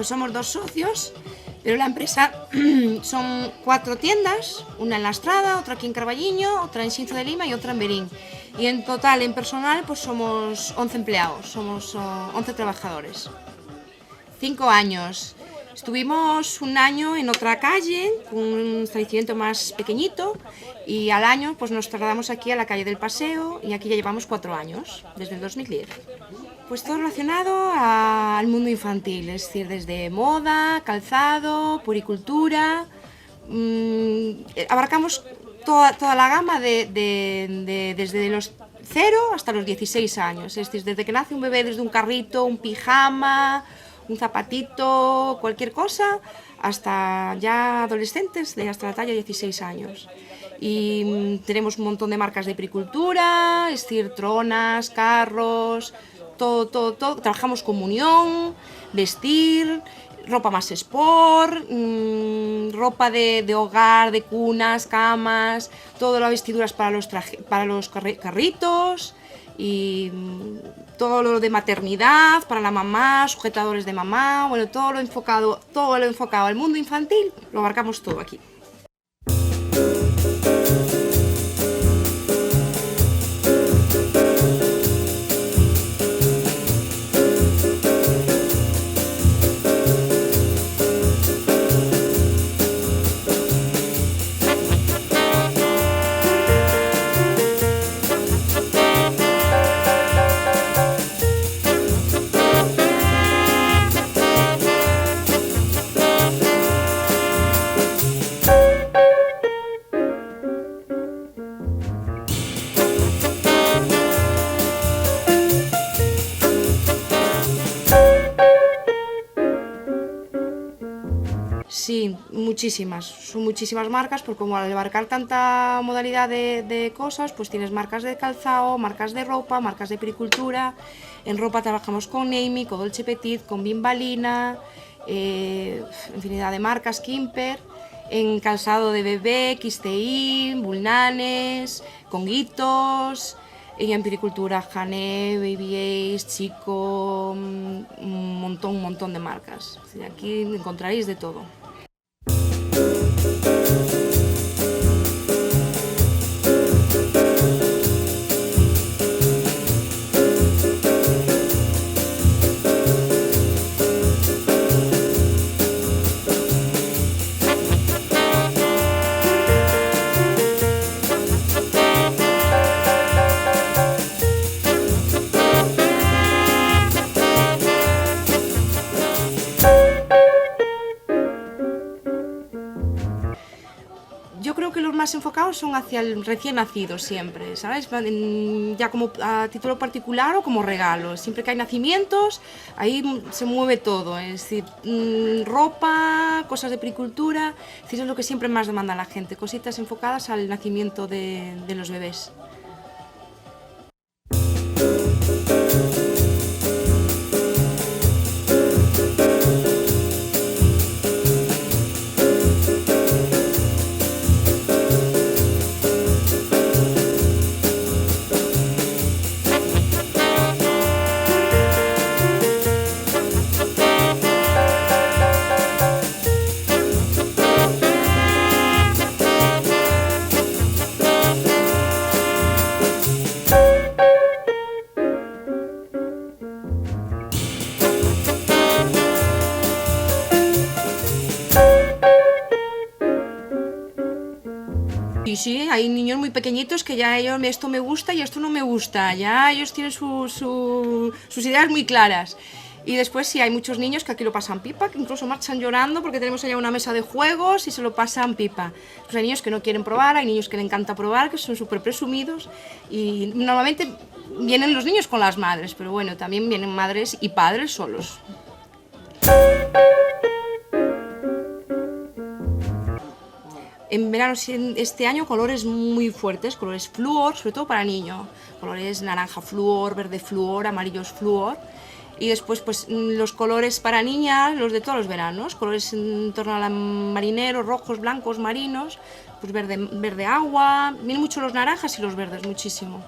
Pues somos dos socios, pero la empresa son 4 tiendas, una en La Estrada, otra aquí en Carballiño, otra en Xinzo de Lima y otra en Berín. Y en total, en personal, pues somos 11 empleados, somos 11 trabajadores. 5 años. Estuvimos un año en otra calle, con un establecimiento más pequeñito, y al año pues nos trasladamos aquí a la calle del Paseo, y aquí ya llevamos 4 años, desde el 2010. Pues todo relacionado al mundo infantil, es decir, desde moda, calzado, puricultura. Abarcamos toda la gama desde los 0 hasta los 16 años, es decir, desde que nace un bebé, desde un carrito, un pijama, un zapatito, cualquier cosa, hasta ya adolescentes, hasta la talla de 16 años. Y tenemos un montón de marcas de agricultura, es decir, tronas, carros, todo. Trabajamos con unión, vestir, ropa más sport, ropa de hogar, de cunas, camas, todas las vestiduras para los carritos, y todo lo de maternidad para la mamá, sujetadores de mamá, bueno, todo lo enfocado al mundo infantil, lo abarcamos todo aquí. Sí, son muchísimas marcas, porque como al abarcar tanta modalidad de cosas, pues tienes marcas de calzado, marcas de ropa, marcas de pericultura. En ropa trabajamos con Neimi, con Dolce Petit, con Bimbalina, infinidad de marcas, Kimper. En calzado de bebé, Kistein, Bulnanes, Conguitos. Y en pericultura, Hané, Baby Ace, Chico, un montón de marcas. Aquí encontraréis de todo. Yo creo que los más enfocados son hacia el recién nacido siempre, ¿sabes? Ya como a título particular o como regalo. Siempre que hay nacimientos, ahí se mueve todo, es decir, ropa, cosas de pericultura, es decir, es lo que siempre más demanda la gente, cositas enfocadas al nacimiento de los bebés. Y sí, hay niños muy pequeñitos que ya ellos, esto me gusta y esto no me gusta, ya ellos tienen sus ideas muy claras. Y después sí, hay muchos niños que aquí lo pasan pipa, que incluso marchan llorando porque tenemos allá una mesa de juegos y se lo pasan pipa. Pues hay niños que no quieren probar, hay niños que les encanta probar, que son súper presumidos, y normalmente vienen los niños con las madres, pero bueno, también vienen madres y padres solos. En verano este año colores muy fuertes, colores flúor, sobre todo para niños, colores naranja flúor, verde flúor, amarillos flúor. Y después pues los colores para niñas, los de todos los veranos, colores en torno al marinero, rojos, blancos, marinos, pues verde agua, vienen mucho los naranjas y los verdes, muchísimo.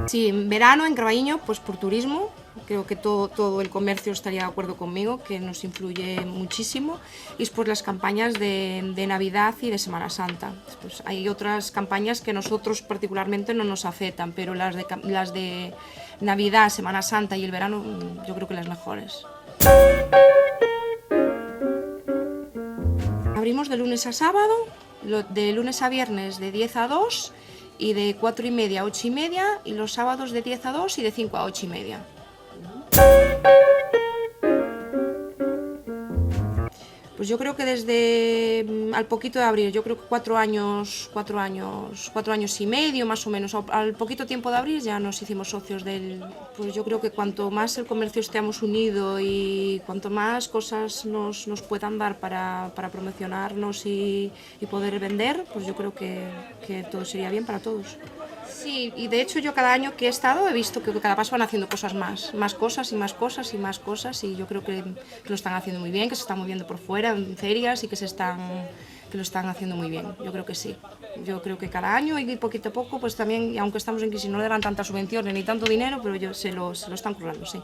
Sí, en verano en Carballiño, pues por turismo, creo que todo el comercio estaría de acuerdo conmigo, que nos influye muchísimo, y después las campañas de Navidad y de Semana Santa. Pues hay otras campañas que nosotros particularmente no nos afectan, pero las de Navidad, Semana Santa y el verano, yo creo que las mejores. Abrimos de lunes a sábado, de lunes a viernes de 10 a 2 y de 4:30 a 8:30, y los sábados de 10 a 2 y de 5 a 8:30. Pues yo creo que desde al poquito de abrir, yo creo que 4 años y medio más o menos, al poquito tiempo de abrir ya nos hicimos socios del. Pues yo creo que cuanto más el comercio estemos unido y cuanto más cosas nos puedan dar para promocionarnos y poder vender, pues yo creo que todo sería bien para todos. Sí, y de hecho yo cada año que he estado he visto que cada paso van haciendo cosas más cosas y más cosas y más cosas, y yo creo que lo están haciendo muy bien, que se están moviendo por fuera en ferias y que lo están haciendo muy bien. Yo creo que sí. Yo creo que cada año y poquito a poco, pues también, y aunque estamos en crisis, no le dan tanta subvención ni tanto dinero, pero se lo están currando, sí.